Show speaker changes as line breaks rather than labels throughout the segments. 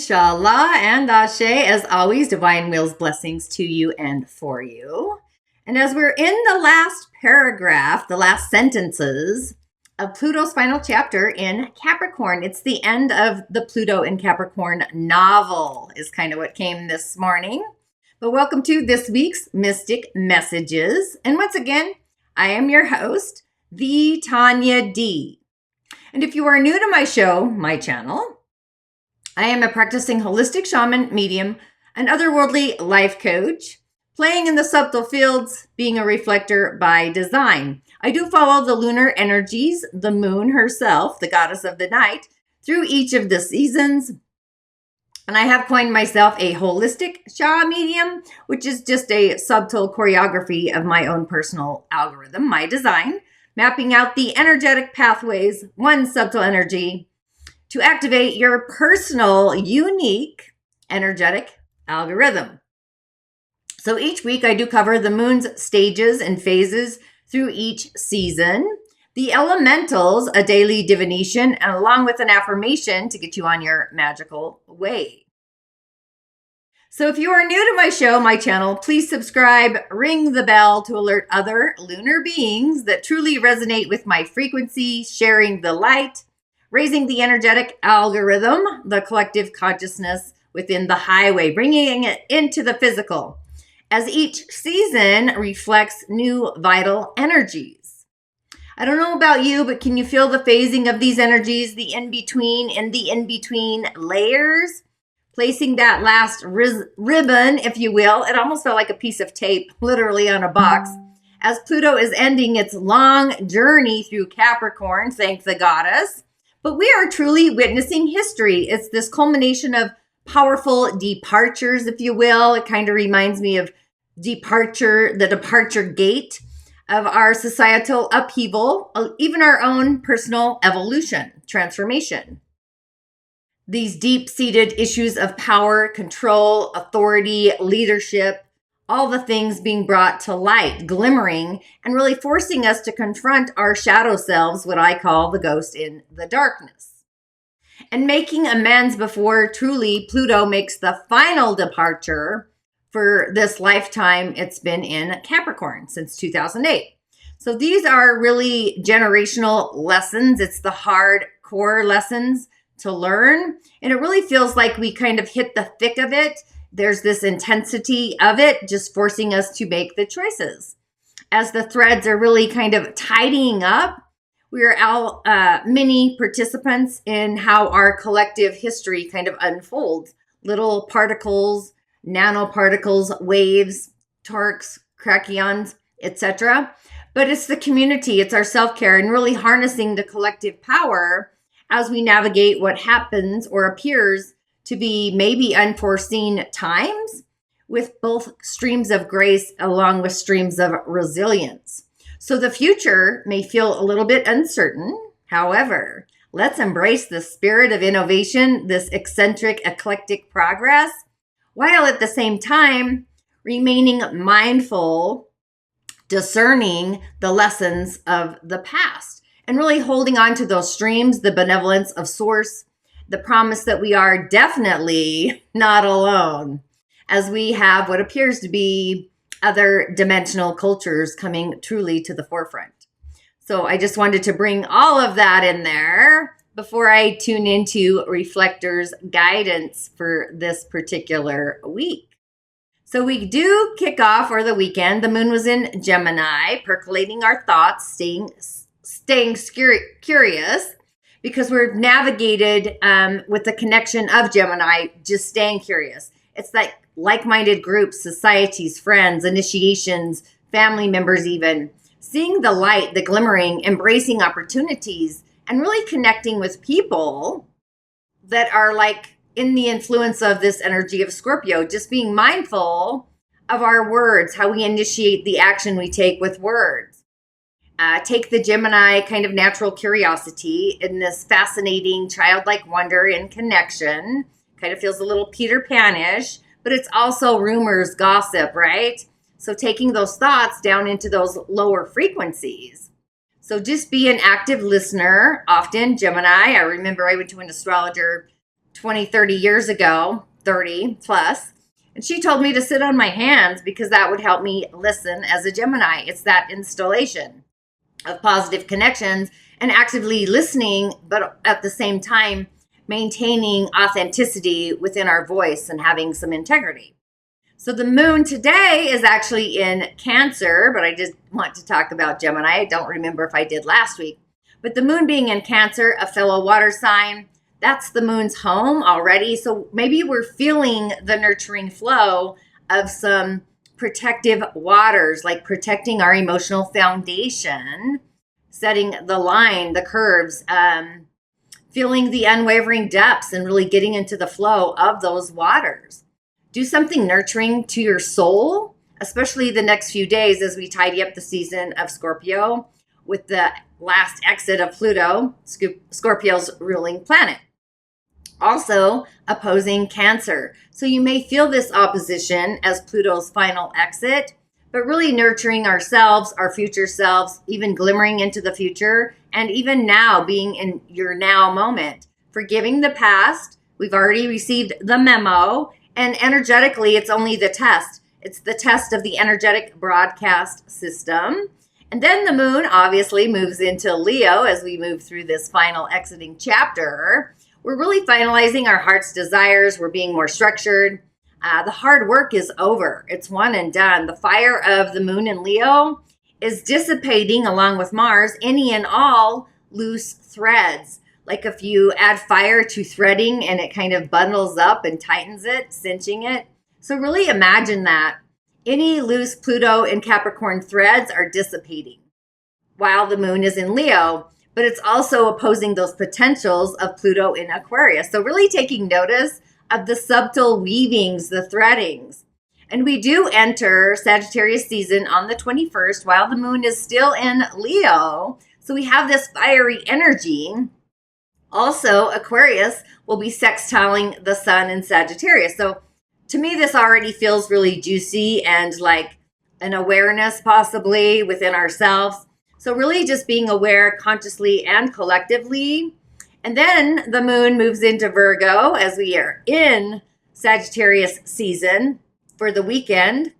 Inshallah and Ashe, as always, divine wills, blessings to you and for you. And as we're in the last paragraph, the last sentences of Pluto's final chapter in Capricorn, it's the end of the Pluto in Capricorn novel, is kind of what came this morning. But welcome to this week's Mystic Messages. And once again, I am your host, the Tanya D. And if you are new to my show, my channel, I am a practicing holistic shaman, medium, and otherworldly life coach, playing in the subtle fields, being a reflector by design. I do follow the lunar energies, the moon herself, the goddess of the night, through each of the seasons. And I have coined myself a holistic Sha medium, which is just a subtle choreography of my own personal algorithm, my design, mapping out the energetic pathways, one subtle energy, to activate your personal, unique, energetic algorithm. So each week I do cover the moon's stages and phases through each season, the elementals, a daily divination, and along with an affirmation to get you on your magical way. So if you are new to my show, my channel, please subscribe, ring the bell to alert other lunar beings that truly resonate with my frequency, sharing the light, raising the energetic algorithm, the collective consciousness within the highway, bringing it into the physical, as each season reflects new vital energies. I don't know about you, but can you feel the phasing of these energies, the in-between and the in-between layers? Placing that last ribbon, if you will, it almost felt like a piece of tape, literally on a box, as Pluto is ending its long journey through Capricorn, thank the goddess. But we are truly witnessing history. It's this culmination of powerful departures, if you will. It kind of reminds me of the departure gate of our societal upheaval, even our own personal evolution, transformation. These deep-seated issues of power, control, authority, leadership, all the things being brought to light, glimmering, and really forcing us to confront our shadow selves, what I call the ghost in the darkness. And making amends before truly Pluto makes the final departure for this lifetime it's been in Capricorn since 2008. So these are really generational lessons. It's the hardcore lessons to learn. And it really feels like we kind of hit the thick of it. There's this intensity of it just forcing us to make the choices. As the threads are really kind of tidying up, we are all mini participants in how our collective history kind of unfolds. Little particles, nanoparticles, waves, torques, krakions, etc. But it's the community, it's our self-care, and really harnessing the collective power as we navigate what happens or appears to be maybe unforeseen times, with both streams of grace along with streams of resilience. So the future may feel a little bit uncertain. However, let's embrace the spirit of innovation, this eccentric, eclectic progress, while at the same time remaining mindful, discerning the lessons of the past, and really holding on to those streams, the benevolence of source, the promise that we are definitely not alone, as we have what appears to be other dimensional cultures coming truly to the forefront. So I just wanted to bring all of that in there before I tune into Reflector's guidance for this particular week. So we do kick off, or the weekend, the moon was in Gemini, percolating our thoughts, staying curious, because we're navigated with the connection of Gemini, just staying curious. It's like-minded groups, societies, friends, initiations, family members even, seeing the light, the glimmering, embracing opportunities, and really connecting with people that are like in the influence of this energy of Scorpio, just being mindful of our words, how we initiate the action we take with words. Take the Gemini kind of natural curiosity in this fascinating childlike wonder and connection. Kind of feels a little Peter Pan-ish, but it's also rumors, gossip, right? So taking those thoughts down into those lower frequencies. So just be an active listener. Often Gemini, I remember I went to an astrologer 20, 30 years ago, 30 plus. And she told me to sit on my hands because that would help me listen as a Gemini. It's that installation of positive connections and actively listening, but at the same time, maintaining authenticity within our voice and having some integrity. So the moon today is actually in Cancer, but I just want to talk about Gemini. I don't remember if I did last week. But the moon being in Cancer, a fellow water sign, that's the moon's home already. So maybe we're feeling the nurturing flow of some protective waters, like protecting our emotional foundation, setting the line, the curves, feeling the unwavering depths and really getting into the flow of those waters. Do something nurturing to your soul, especially the next few days as we tidy up the season of Scorpio with the last exit of Pluto, Scorpio's ruling planet. Also opposing Cancer. So you may feel this opposition as Pluto's final exit, but really nurturing ourselves, our future selves, even glimmering into the future, and even now being in your now moment. Forgiving the past, we've already received the memo, and energetically, it's only the test. It's the test of the energetic broadcast system. And then the moon obviously moves into Leo as we move through this final exiting chapter. We're really finalizing our heart's desires. We're being more structured. The hard work is over. It's one and done. The fire of the moon in Leo is dissipating along with Mars any and all loose threads. Like if you add fire to threading and it kind of bundles up and tightens it, cinching it. So really imagine that. Any loose Pluto and Capricorn threads are dissipating while the moon is in Leo. But it's also opposing those potentials of Pluto in Aquarius. So really taking notice of the subtle weavings, the threadings. And we do enter Sagittarius season on the 21st while the moon is still in Leo. So we have this fiery energy. Also, Aquarius will be sextiling the sun in Sagittarius. So to me, this already feels really juicy and like an awareness possibly within ourselves. So really just being aware consciously and collectively. And then the moon moves into Virgo as we are in Sagittarius season for the weekend.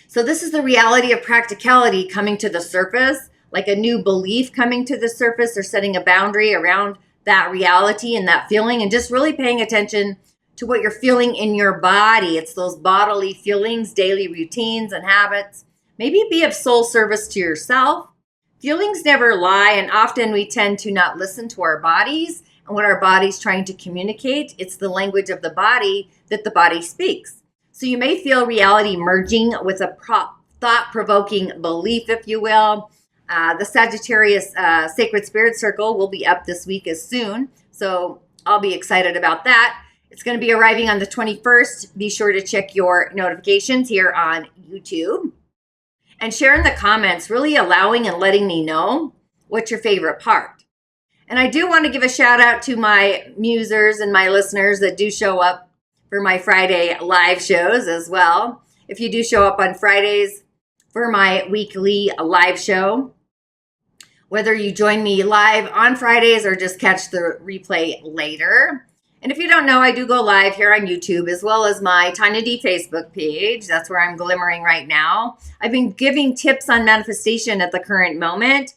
So this is the reality of practicality coming to the surface, like a new belief coming to the surface or setting a boundary around that reality and that feeling and just really paying attention to what you're feeling in your body. It's those bodily feelings, daily routines and habits. Maybe be of soul service to yourself. Feelings never lie, and often we tend to not listen to our bodies and what our body's trying to communicate. It's the language of the body that the body speaks. So you may feel reality merging with a thought-provoking belief, if you will. The Sagittarius Sacred Spirit Circle will be up this week as soon, so I'll be excited about that. It's going to be arriving on the 21st. Be sure to check your notifications here on YouTube. And share in the comments, really allowing and letting me know what's your favorite part. And I do want to give a shout out to my musers and my listeners that do show up for my Friday live shows as well. If you do show up on Fridays for my weekly live show, whether you join me live on Fridays or just catch the replay later. And if you don't know, I do go live here on YouTube as well as my Tanya D Facebook page. That's where I'm glimmering right now. I've been giving tips on manifestation at the current moment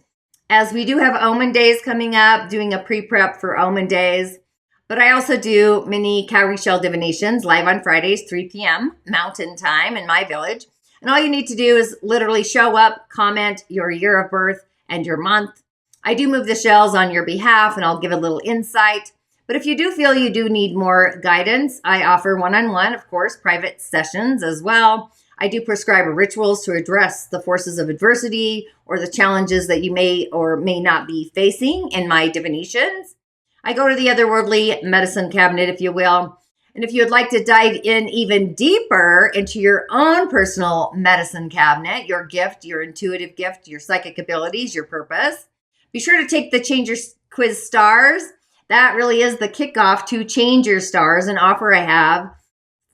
as we do have Omen Days coming up, doing a pre-prep for Omen Days. But I also do mini cowrie shell divinations live on Fridays, 3 p.m. Mountain Time in my village. And all you need to do is literally show up, comment your year of birth and your month. I do move the shells on your behalf and I'll give a little insight. But if you do feel you do need more guidance, I offer one-on-one, of course, private sessions as well. I do prescribe rituals to address the forces of adversity or the challenges that you may or may not be facing in my divinations. I go to the otherworldly medicine cabinet, if you will. And if you would like to dive in even deeper into your own personal medicine cabinet, your gift, your intuitive gift, your psychic abilities, your purpose, be sure to take the Change Your Quiz Stars. That really is the kickoff to Change Your Stars, an offer I have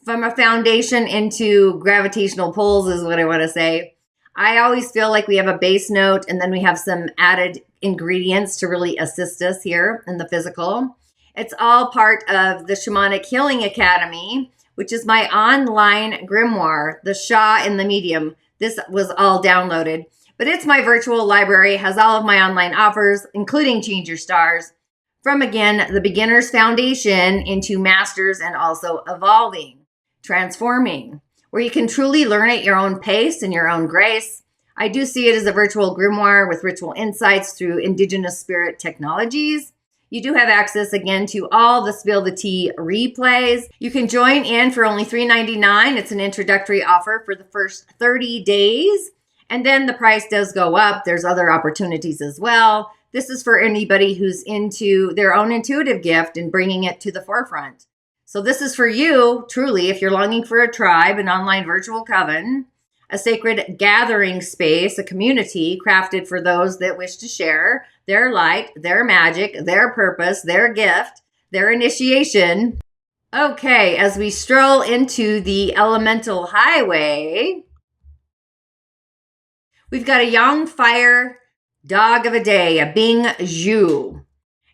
from a foundation into gravitational pulls is what I want to say. I always feel like we have a base note and then we have some added ingredients to really assist us here in the physical. It's all part of the Shamanic Healing Academy, which is my online grimoire, the Shah in the Medium. This was all downloaded, but it's my virtual library. It has all of my online offers, including Change Your Stars, from, again, the beginner's foundation into masters and also evolving, transforming, where you can truly learn at your own pace and your own grace. I do see it as a virtual grimoire with ritual insights through indigenous spirit technologies. You do have access, again, to all the Spill the Tea replays. You can join in for only $3.99. It's an introductory offer for the first 30 days. And then the price does go up. There's other opportunities as well. This is for anybody who's into their own intuitive gift and bringing it to the forefront. So this is for you, truly, if you're longing for a tribe, an online virtual coven, a sacred gathering space, a community crafted for those that wish to share their light, their magic, their purpose, their gift, their initiation. Okay, as we stroll into the elemental highway, we've got a Yang Fire dog of a day, a Bing Zhu.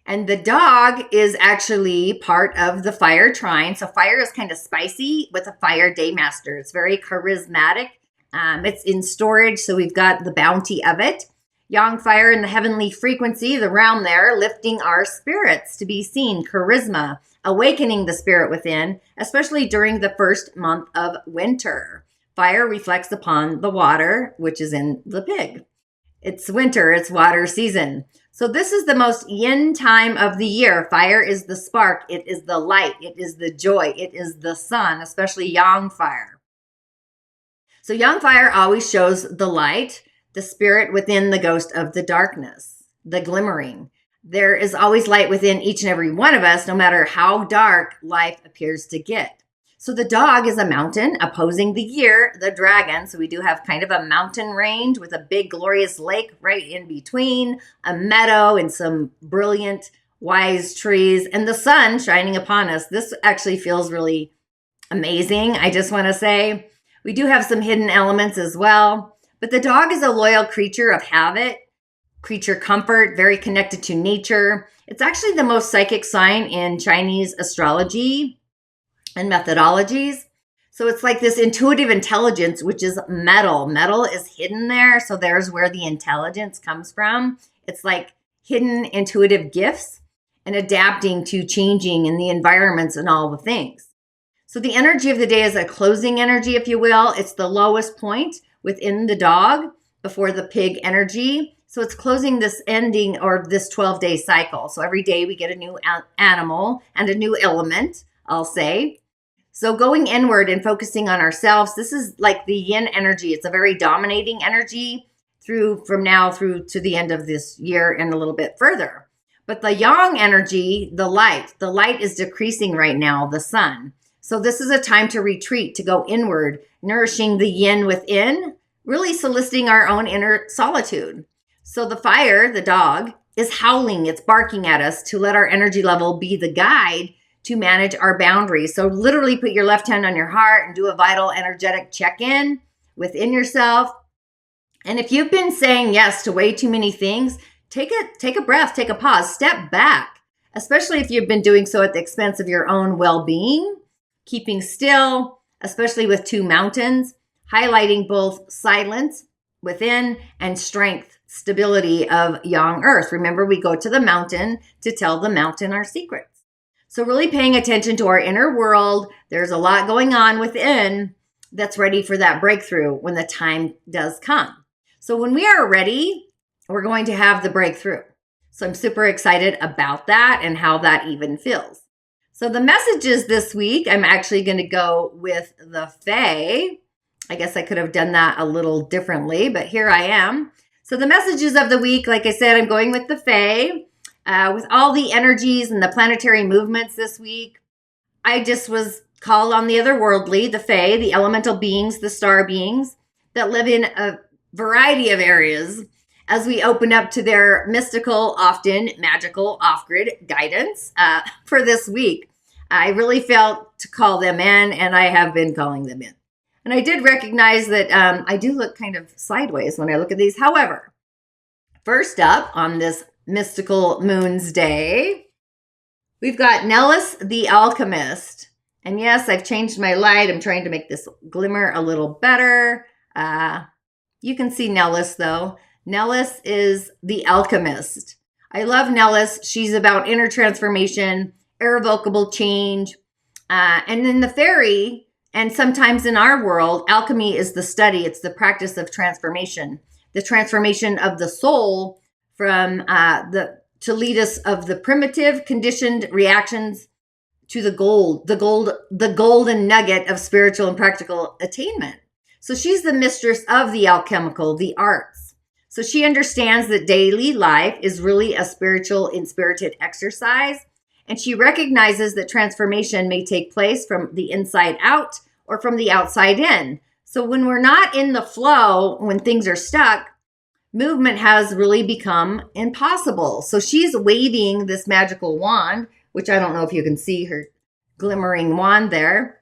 And the dog is actually part of the fire trine. So fire is kind of spicy with a fire day master. It's very charismatic. It's in storage, so we've got the bounty of it. Yang fire in the heavenly frequency, the realm there, lifting our spirits to be seen, charisma, awakening the spirit within, especially during the first month of winter. Fire reflects upon the water, which is in the pig. It's winter, it's water season. So this is the most yin time of the year. Fire is the spark, it is the light, it is the joy, it is the sun, especially yang fire. So yang fire always shows the light, the spirit within the ghost of the darkness, the glimmering. There is always light within each and every one of us, no matter how dark life appears to get. So the dog is a mountain opposing the year, the dragon. So we do have kind of a mountain range with a big glorious lake right in between, a meadow and some brilliant wise trees, and the sun shining upon us. This actually feels really amazing. I just want to say we do have some hidden elements as well, but the dog is a loyal creature of habit, creature comfort, very connected to nature. It's actually the most psychic sign in Chinese astrology and methodologies. So it's like this intuitive intelligence, which is metal. Metal is hidden there. So there's where the intelligence comes from. It's like hidden intuitive gifts and adapting to changing in the environments and all the things. So the energy of the day is a closing energy, if you will. It's the lowest point within the dog before the pig energy. So it's closing this ending or this 12-day cycle. So every day we get a new animal and a new element, I'll say. So going inward and focusing on ourselves, this is like the yin energy. It's a very dominating energy from now through to the end of this year and a little bit further. But the yang energy, the light is decreasing right now, the sun. So this is a time to retreat, to go inward, nourishing the yin within, really soliciting our own inner solitude. So the fire, the dog, is howling, it's barking at us to let our energy level be the guide to manage our boundaries. So literally put your left hand on your heart and do a vital energetic check-in within yourself. And if you've been saying yes to way too many things, take a breath, take a pause, step back, especially if you've been doing so at the expense of your own well-being, keeping still, especially with two mountains, highlighting both silence within and strength, stability of yang earth. Remember, we go to the mountain to tell the mountain our secrets. So really paying attention to our inner world. There's a lot going on within that's ready for that breakthrough when the time does come. So when we are ready, we're going to have the breakthrough. So I'm super excited about that and how that even feels. So the messages this week, I'm actually going to go with the Fae. I guess I could have done that a little differently, but here I am. So the messages of the week, like I said, I'm going with the Fae. With all the energies and the planetary movements this week, I just was called on the otherworldly, the Fae, the elemental beings, the star beings that live in a variety of areas as we open up to their mystical, often magical, off-grid guidance for this week. I really felt to call them in, and I have been calling them in. And I did recognize that I do look kind of sideways when I look at these. However, first up on this mystical moon's day, We've got Nellis the Alchemist. And yes, I've changed my light. I'm trying to make this glimmer a little better. You can see Nellis though. Nellis is the alchemist. I love Nellis. She's about inner transformation, irrevocable change. And in the fairy, and sometimes in our world, alchemy is the study. It's the practice of transformation. The transformation of the soul from to lead us of the primitive conditioned reactions to the golden nugget of spiritual and practical attainment. So she's the mistress of the alchemical, the arts. So she understands that daily life is really a spiritual, inspirited exercise. And she recognizes that transformation may take place from the inside out or from the outside in. So when we're not in the flow, when things are stuck, movement has really become impossible. So she's waving this magical wand, which I don't know if you can see her glimmering wand there.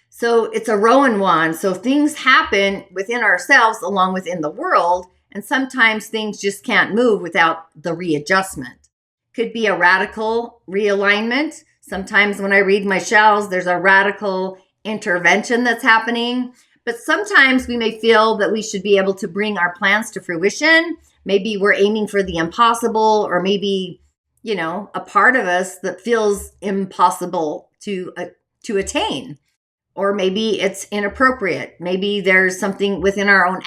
So it's a Rowan wand. So things happen within ourselves along within the world. And sometimes things just can't move without the readjustment. Could be a radical realignment. Sometimes when I read my shells, there's a radical intervention that's happening. But sometimes we may feel that we should be able to bring our plans to fruition. Maybe we're aiming for the impossible, or maybe, a part of us that feels impossible to attain. Or maybe it's inappropriate. Maybe there's something within our own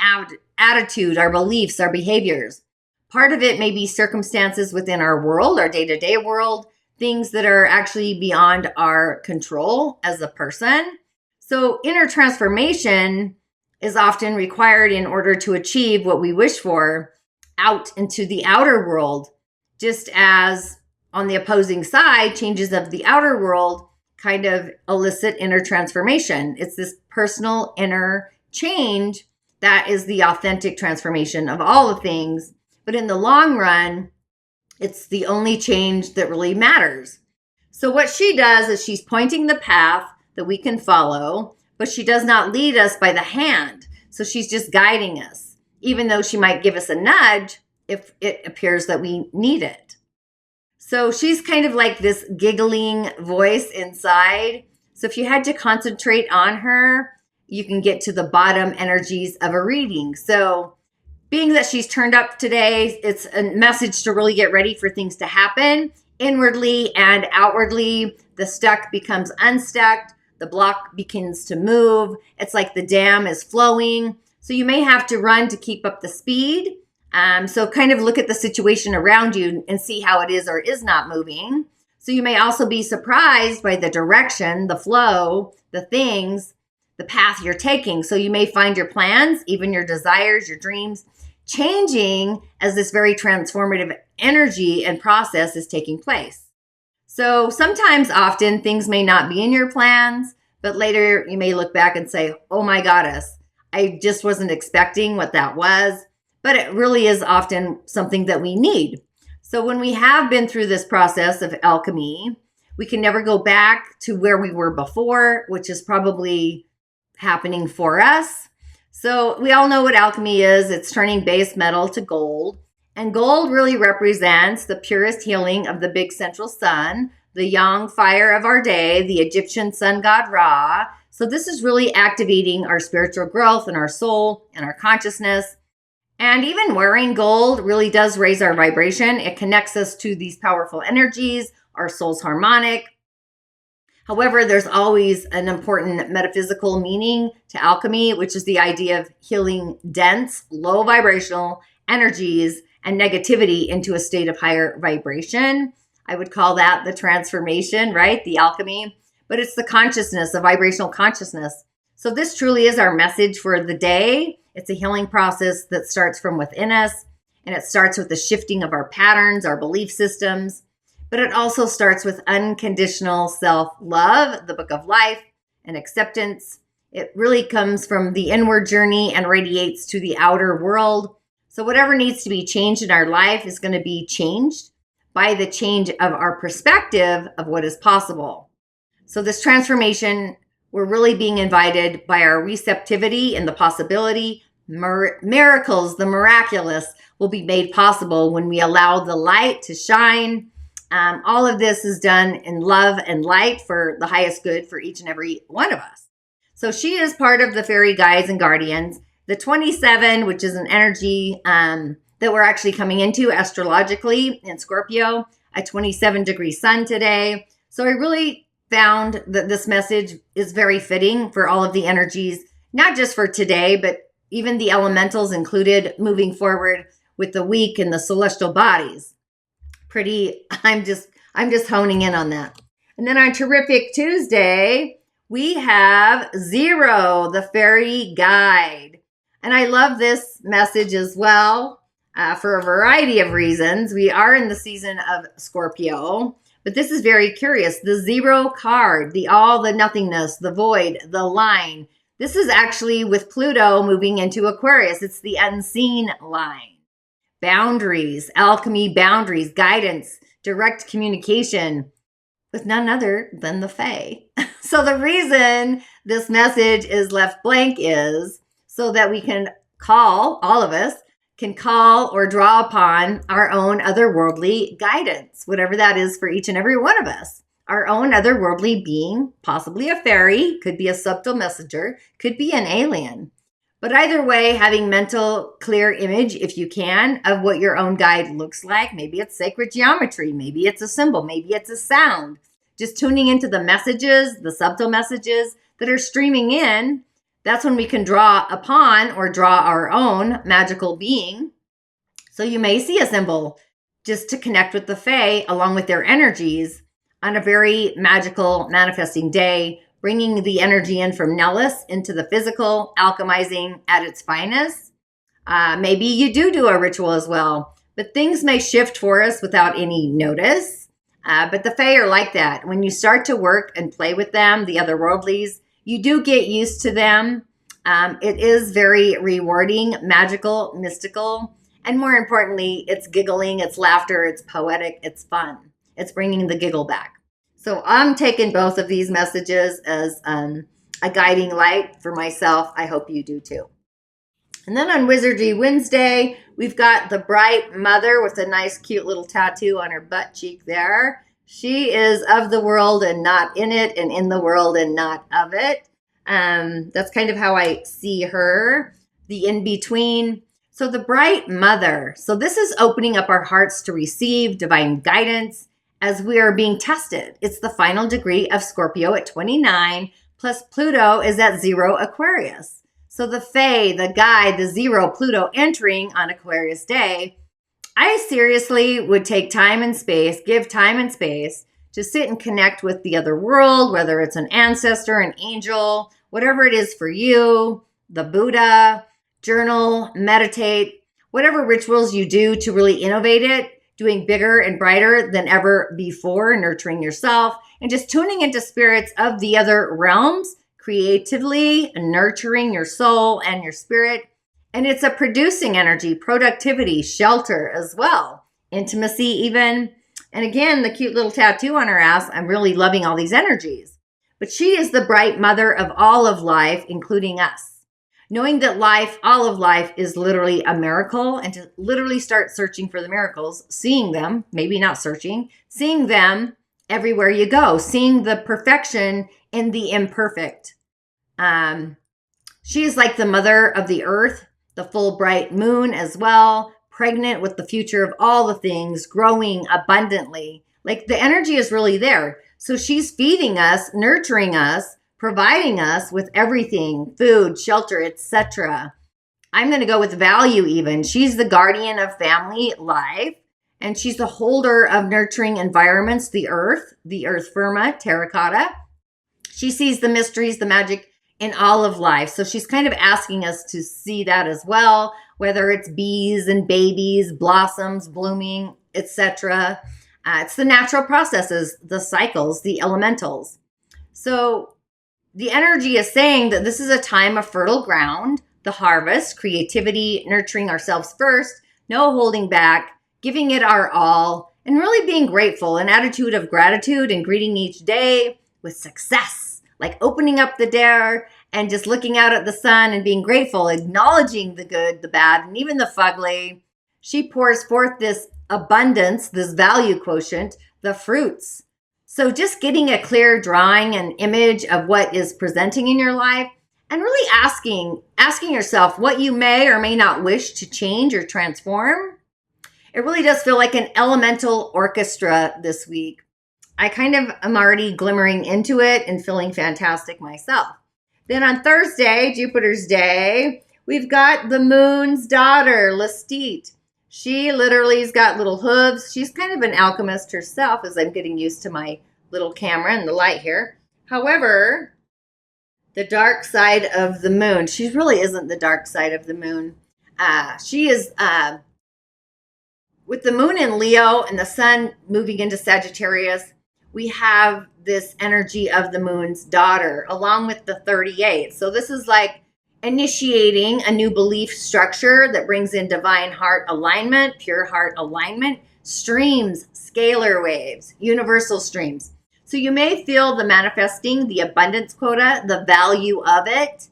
attitude, our beliefs, our behaviors. Part of it may be circumstances within our world, our day-to-day world, things that are actually beyond our control as a person. So inner transformation is often required in order to achieve what we wish for out into the outer world, just as on the opposing side, changes of the outer world kind of elicit inner transformation. It's this personal inner change that is the authentic transformation of all the things. But in the long run, it's the only change that really matters. So what she does is she's pointing the path that we can follow, but she does not lead us by the hand. So she's just guiding us, even though she might give us a nudge if it appears that we need it. So she's kind of like this giggling voice inside. So if you had to concentrate on her, you can get to the bottom energies of a reading. So being that she's turned up today, it's a message to really get ready for things to happen inwardly and outwardly. The stuck becomes unstuck. The block begins to move. It's like the dam is flowing. So you may have to run to keep up the speed. So kind of look at the situation around you and see how it is or is not moving. So you may also be surprised by the direction, the flow, the things, the path you're taking. So you may find your plans, even your desires, your dreams, changing as this very transformative energy and process is taking place. So sometimes, often, things may not be in your plans, but later you may look back and say, oh my goddess, I just wasn't expecting what that was. But it really is often something that we need. So when we have been through this process of alchemy, we can never go back to where we were before, which is probably happening for us. So we all know what alchemy is. It's turning base metal to gold. And gold really represents the purest healing of the big central sun, the yang fire of our day, the Egyptian sun god Ra. So this is really activating our spiritual growth and our soul and our consciousness. And even wearing gold really does raise our vibration. It connects us to these powerful energies, our soul's harmonic. However, there's always an important metaphysical meaning to alchemy, which is the idea of healing dense, low vibrational energies and negativity into a state of higher vibration. I would call that the transformation, right? The alchemy. But it's the consciousness, the vibrational consciousness. So this truly is our message for the day. It's a healing process that starts from within us, and it starts with the shifting of our patterns, our belief systems, but it also starts with unconditional self-love, the book of life, and acceptance. It really comes from the inward journey and radiates to the outer world. So whatever needs to be changed in our life is going to be changed by the change of our perspective of what is possible. So this transformation, we're really being invited by our receptivity and the possibility. Miracles, the miraculous, will be made possible when we allow the light to shine All of this is done in love and light for the highest good for each and every one of us. So she is part of the fairy guides and guardians. The 27, which is an energy that we're actually coming into astrologically in Scorpio, a 27-degree sun today. So I really found that this message is very fitting for all of the energies, not just for today, but even the elementals included moving forward with the week and the celestial bodies. I'm just honing in on that. And then on Terrific Tuesday, we have Zero, the fairy guide. And I love this message as well for a variety of reasons. We are in the season of Scorpio, but this is very curious. The Zero card, the all, the nothingness, the void, the line. This is actually with Pluto moving into Aquarius. It's the unseen line. Boundaries, alchemy, boundaries, guidance, direct communication with none other than the Fae. So the reason this message is left blank is so that we can call, all of us can call or draw upon our own otherworldly guidance, whatever that is for each and every one of us. Our own otherworldly being, possibly a fairy, could be a subtle messenger, could be an alien. But either way, having mental clear image, if you can, of what your own guide looks like. Maybe it's sacred geometry. Maybe it's a symbol. Maybe it's a sound. Just tuning into the messages, the subtle messages that are streaming in. That's when we can draw upon or draw our own magical being. So you may see a symbol just to connect with the Fae along with their energies on a very magical manifesting day, bringing the energy in from Nellis into the physical, alchemizing at its finest. Maybe you do a ritual as well, but things may shift for us without any notice. But the Fae are like that. When you start to work and play with them, the otherworldlies, you do get used to them. It is very rewarding, magical, mystical, and more importantly, it's giggling, it's laughter, it's poetic, it's fun. It's bringing the giggle back. So I'm taking both of these messages as a guiding light for myself. I hope you do too. And then on Wizardry Wednesday, we've got the Bright Mother with a nice, cute little tattoo on her butt cheek there. She is of the world and not in it, and in the world and not of it. That's kind of how I see her, the in-between. So the Bright Mother. So this is opening up our hearts to receive divine guidance as we are being tested. It's the final degree of Scorpio at 29, plus Pluto is at 0 Aquarius. So the Fae, the guide, the 0 Pluto entering on Aquarius day, I seriously would take time and space, give time and space to sit and connect with the other world, whether it's an ancestor, an angel, whatever it is for you, the Buddha, journal, meditate, whatever rituals you do to really innovate it, doing bigger and brighter than ever before, nurturing yourself, and just tuning into spirits of the other realms, creatively nurturing your soul and your spirit. And it's a producing energy, productivity, shelter as well, intimacy even. And again, the cute little tattoo on her ass, I'm really loving all these energies. But she is the bright mother of all of life, including us. Knowing that life, all of life, is literally a miracle, and to literally start searching for the miracles, seeing them, maybe not searching, seeing them everywhere you go, seeing the perfection in the imperfect. She is like the mother of the earth, the full bright moon as well, pregnant with the future of all the things, growing abundantly. Like the energy is really there. So she's feeding us, nurturing us, providing us with everything, food, shelter, etc. I'm going to go with value even. She's the guardian of family life, and she's the holder of nurturing environments, the earth firma, terracotta. She sees the mysteries, the magic in all of life. So she's kind of asking us to see that as well, whether it's bees and babies, blossoms, blooming, etc. It's the natural processes, the cycles, the elementals. So the energy is saying that this is a time of fertile ground, the harvest, creativity, nurturing ourselves first, no holding back, giving it our all, and really being grateful, an attitude of gratitude and greeting each day with success, like opening up the door and just looking out at the sun and being grateful, acknowledging the good, the bad, and even the fugly. She pours forth this abundance, this value quotient, the fruits. So just getting a clear drawing and image of what is presenting in your life, and really asking yourself what you may or may not wish to change or transform. It really does feel like an elemental orchestra this week. I kind of am already glimmering into it and feeling fantastic myself. Then on Thursday, Jupiter's day, we've got the moon's daughter, Lestate. She literally's got little hooves. She's kind of an alchemist herself, as I'm getting used to my little camera and the light here. However, the dark side of the moon, she really isn't the dark side of the moon. She is, with the moon in Leo and the sun moving into Sagittarius, we have this energy of the moon's daughter along with the 38. So this is like initiating a new belief structure that brings in divine heart alignment, pure heart alignment, streams, scalar waves, universal streams. So you may feel the manifesting, the abundance quota, the value of it,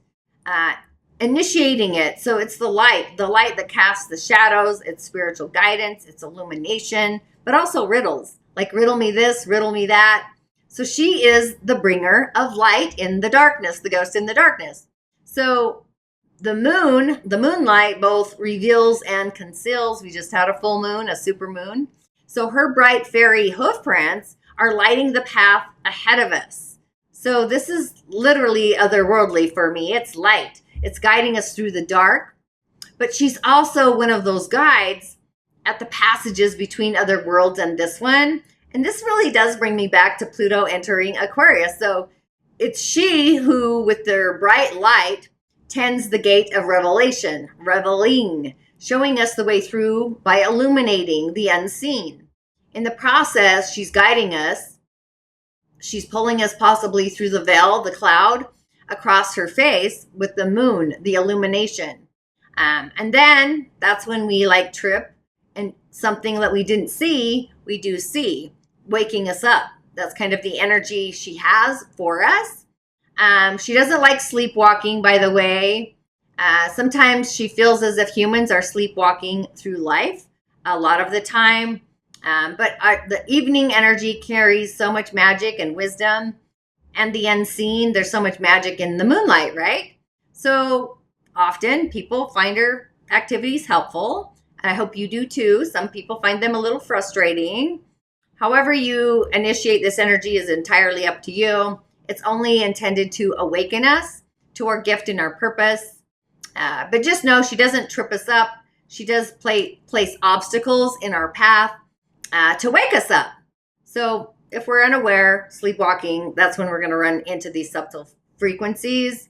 initiating it. So it's the light that casts the shadows, it's spiritual guidance, it's illumination, but also riddles, like riddle me this, riddle me that. So she is the bringer of light in the darkness, the ghost in the darkness. So the moonlight both reveals and conceals. We just had a full moon, a super moon. So her bright fairy hoof prints are lighting the path ahead of us. So this is literally otherworldly for me. It's light. It's guiding us through the dark. But she's also one of those guides at the passages between other worlds and this one. And this really does bring me back to Pluto entering Aquarius. So it's she who, with their bright light, tends the gate of revelation, reveling, showing us the way through by illuminating the unseen. In the process, she's guiding us. She's pulling us possibly through the veil, the cloud, across her face with the moon, the illumination. And then that's when we like trip, and something that we didn't see, we do see, waking us up. That's kind of the energy she has for us. She doesn't like sleepwalking, by the way. Sometimes she feels as if humans are sleepwalking through life a lot of the time. But the evening energy carries so much magic and wisdom, and the unseen. There's so much magic in the moonlight, right? So often people find her activities helpful. I hope you do too. Some people find them a little frustrating. However you initiate this energy is entirely up to you. It's only intended to awaken us to our gift and our purpose. But just know she doesn't trip us up. She does place obstacles in our path to wake us up. So if we're unaware, sleepwalking, that's when we're going to run into these subtle frequencies.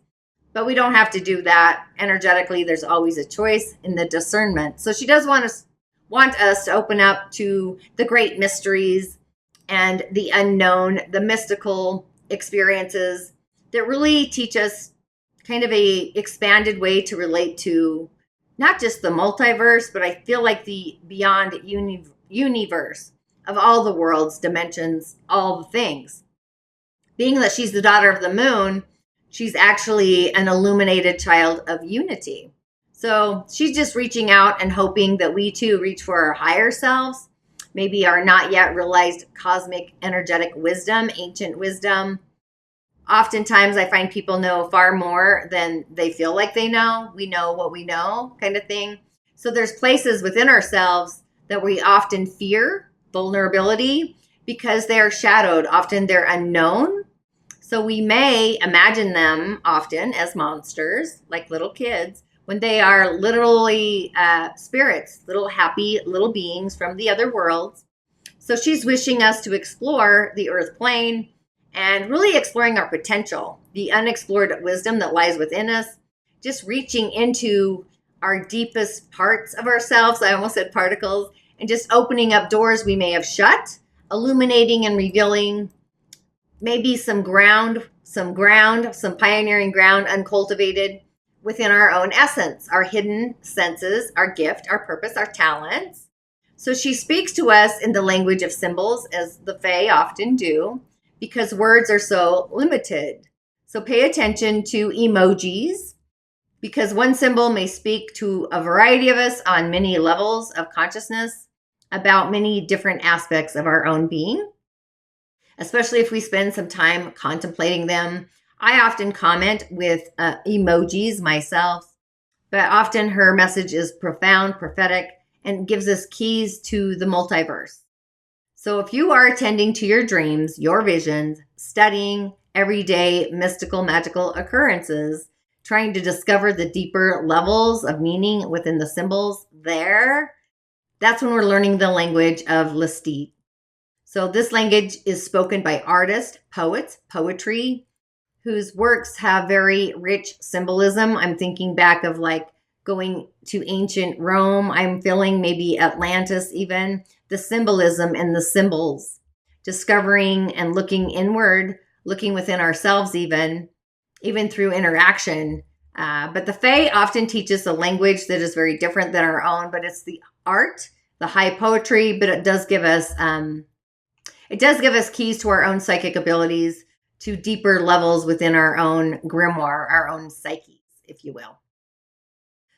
But we don't have to do that. Energetically, there's always a choice in the discernment. So she does want us to open up to the great mysteries and the unknown, the mystical experiences that really teach us kind of a expanded way to relate to not just the multiverse, but I feel like the beyond universe of all the worlds, dimensions, all the things. Being that she's the daughter of the moon, she's actually an illuminated child of unity. So she's just reaching out and hoping that we too reach for our higher selves, maybe our not yet realized cosmic energetic wisdom, ancient wisdom. Oftentimes I find people know far more than they feel like they know. We know what we know, kind of thing. So there's places within ourselves that we often fear, vulnerability, because they are shadowed. Often they're unknown. So we may imagine them often as monsters, like little kids, when they are literally spirits, little happy little beings from the other worlds. So she's wishing us to explore the earth plane and really exploring our potential, the unexplored wisdom that lies within us, just reaching into our deepest parts of ourselves. I almost said particles, and just opening up doors we may have shut, illuminating and revealing maybe some pioneering ground uncultivated within our own essence, our hidden senses, our gift, our purpose, our talents. So she speaks to us in the language of symbols, as the Fae often do, because words are so limited. So pay attention to emojis, because one symbol may speak to a variety of us on many levels of consciousness. about many different aspects of our own being, especially if we spend some time contemplating them. I often comment with emojis myself, but often her message is profound, prophetic, and gives us keys to the multiverse. So if you are attending to your dreams, your visions, studying everyday mystical, magical occurrences, trying to discover the deeper levels of meaning within the symbols there, that's when we're learning the language of Lestat. So this language is spoken by artists, poets, poetry, whose works have very rich symbolism. I'm thinking back of like going to ancient Rome. I'm feeling maybe Atlantis even. The symbolism and the symbols, discovering and looking inward, looking within ourselves even through interaction. But the Fae often teaches a language that is very different than our own, but it's the art, the high poetry, but it does give us keys to our own psychic abilities, to deeper levels within our own grimoire, our own psyches, if you will.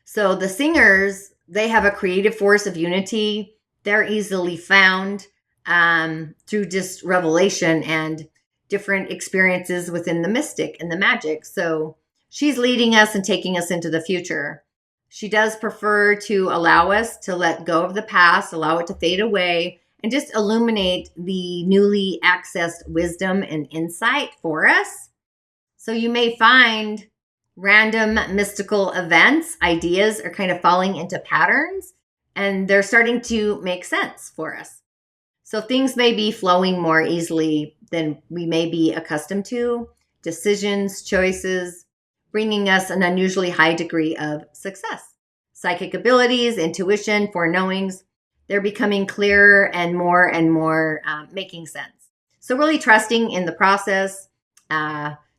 So the singers, they have a creative force of unity. They're easily found through just revelation and different experiences within the mystic and the magic. So she's leading us and taking us into the future. She does prefer to allow us to let go of the past, allow it to fade away, and just illuminate the newly accessed wisdom and insight for us. So you may find random mystical events, ideas are kind of falling into patterns, and they're starting to make sense for us. So things may be flowing more easily than we may be accustomed to. Decisions, choices, bringing us an unusually high degree of success. Psychic abilities, intuition, foreknowings, they're becoming clearer and more making sense. So really trusting in the process.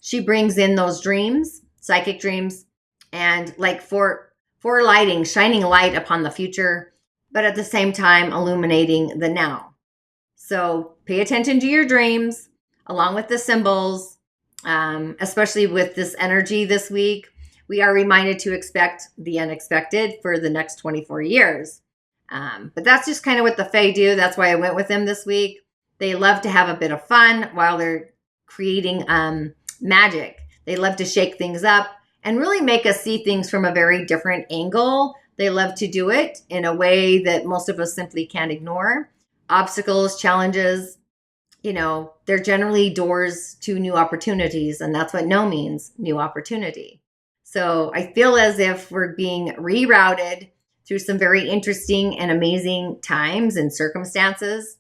She brings in those dreams, psychic dreams, and like for lighting, shining light upon the future, but at the same time illuminating the now. So pay attention to your dreams along with the symbols, especially with this energy this week. We are reminded to expect the unexpected for the next 24 years. But that's just kind of what the Fae do. That's why I went with them this week. They love to have a bit of fun while they're creating magic. They love to shake things up and really make us see things from a very different angle. They love to do it in a way that most of us simply can't ignore. Obstacles, challenges, they're generally doors to new opportunities. And that's what no means, new opportunity. So I feel as if we're being rerouted through some very interesting and amazing times and circumstances.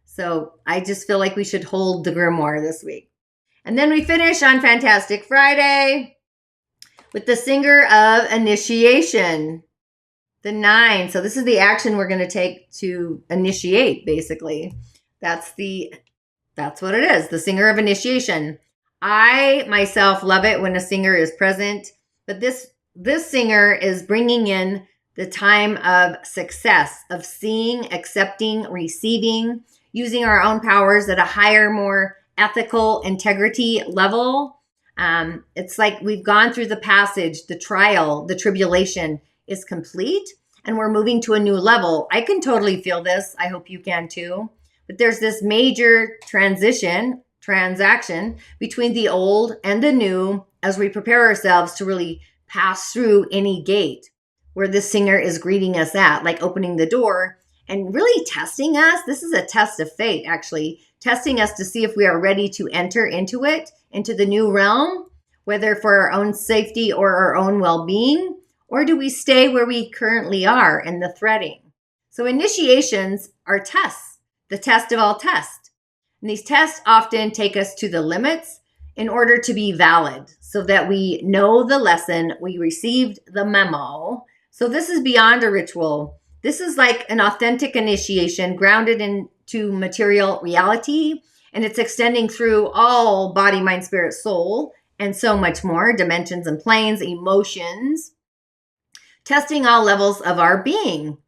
So I just feel like we should hold the grimoire this week. And then we finish on Fantastic Friday with the Singer of Initiation, the 9. So this is the action we're going to take to initiate, basically. That's what it is, the Singer of Initiation. I myself love it when a singer is present, but this singer is bringing in the time of success, of seeing, accepting, receiving, using our own powers at a higher, more ethical integrity level. It's like we've gone through the passage, the trial, the tribulation is complete, and we're moving to a new level. I can totally feel this. I hope you can too. But there's this major transaction between the old and the new as we prepare ourselves to really pass through any gate where this singer is greeting us at, like opening the door and really testing us. This is a test of fate, actually, testing us to see if we are ready to enter into it, into the new realm, whether for our own safety or our own well-being, or do we stay where we currently are in the threading? So initiations are tests, the test of all tests. And these tests often take us to the limits in order to be valid, so that we know the lesson, we received the memo. So this is beyond a ritual. This is like an authentic initiation grounded into material reality, and it's extending through all body, mind, spirit, soul, and so much more, dimensions and planes, emotions, testing all levels of our being.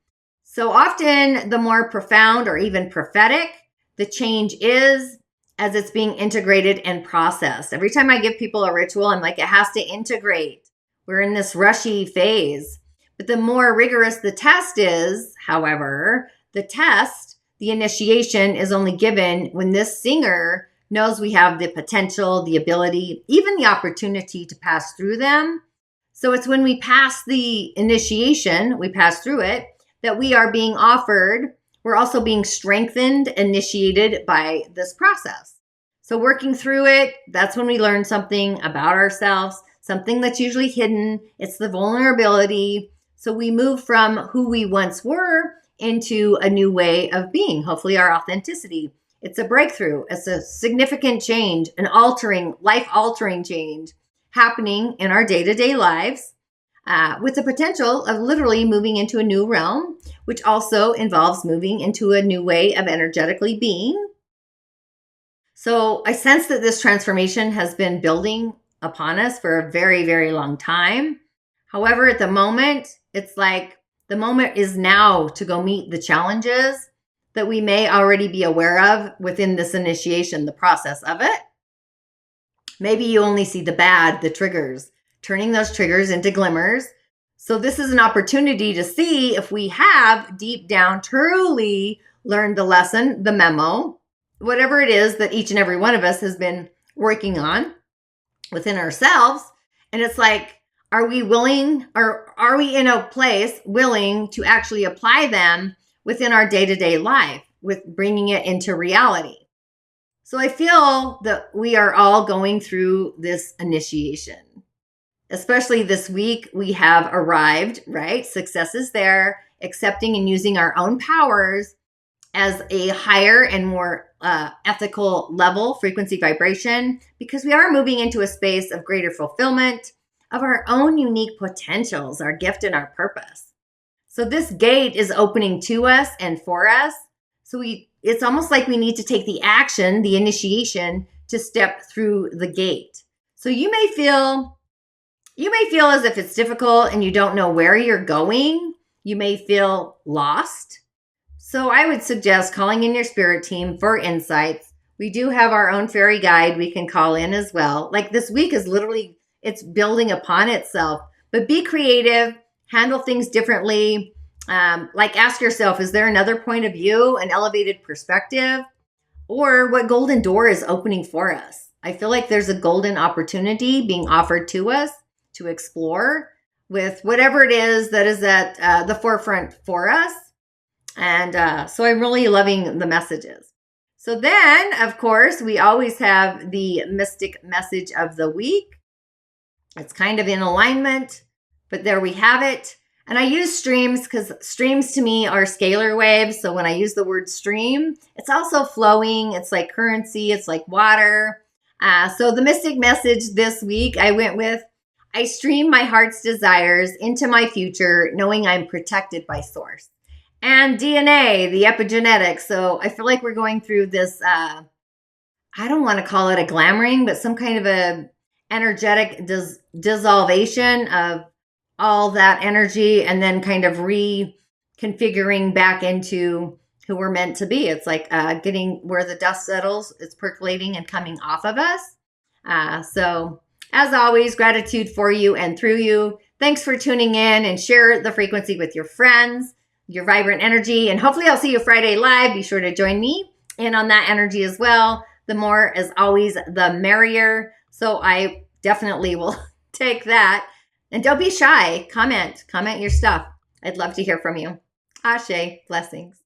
So often the more profound or even prophetic the change is, as it's being integrated and processed. Every time I give people a ritual, I'm like, it has to integrate. We're in this rushy phase. But the more rigorous the test is, however, The test, the initiation, is only given when this singer knows we have the potential, the ability, even the opportunity to pass through them. So it's when we pass the initiation, we pass through it, that we are being offered. We're also being strengthened, initiated by this process. So working through it, that's when we learn something about ourselves, something that's usually hidden. It's the vulnerability. So we move from who we once were into a new way of being, hopefully our authenticity. It's a breakthrough. It's a significant change, an altering, life-altering change happening in our day-to-day lives, with the potential of literally moving into a new realm, which also involves moving into a new way of energetically being. So I sense that this transformation has been building upon us for a very, very long time. However, at the moment, it's like the moment is now to go meet the challenges that we may already be aware of within this initiation, the process of it. Maybe you only see the bad, the triggers, turning those triggers into glimmers. So this is an opportunity to see if we have deep down truly learned the lesson, the memo, whatever it is that each and every one of us has been working on within ourselves. And it's like, are we willing, or are we in a place willing to actually apply them within our day-to-day life, with bringing it into reality? So I feel that we are all going through this initiation. Especially this week, we have arrived, right? Success is there, accepting and using our own powers as a higher and more ethical level, frequency, vibration, because we are moving into a space of greater fulfillment of our own unique potentials, our gift and our purpose. So this gate is opening to us and for us. So it's almost like we need to take the action, the initiation, to step through the gate. So you may feel as if it's difficult and you don't know where you're going. You may feel lost. So I would suggest calling in your spirit team for insights. We do have our own fairy guide we can call in as well. Like this week is literally, it's building upon itself. But be creative, handle things differently. Like ask yourself, is there another point of view, an elevated perspective? Or what golden door is opening for us? I feel like there's a golden opportunity being offered to us to explore with whatever it is that is at the forefront for us. And so I'm really loving the messages. So then, of course, we always have the mystic message of the week. It's kind of in alignment, but there we have it. And I use streams because streams to me are scalar waves. So when I use the word stream, it's also flowing. It's like currency. It's like water. So the mystic message this week, I went with, I stream my heart's desires into my future, knowing I'm protected by source. And DNA, the epigenetics. So I feel like we're going through this, I don't want to call it a glamoring, but some kind of a energetic dissolvation of all that energy and then kind of reconfiguring back into who we're meant to be. It's like getting where the dust settles, it's percolating and coming off of us. So as always, gratitude for you and through you. Thanks for tuning in, and share the frequency with your friends, your vibrant energy. And hopefully I'll see you Friday live. Be sure to join me in on that energy as well. The more, as always, the merrier. So I definitely will take that. And don't be shy. Comment your stuff. I'd love to hear from you. Ashe, blessings.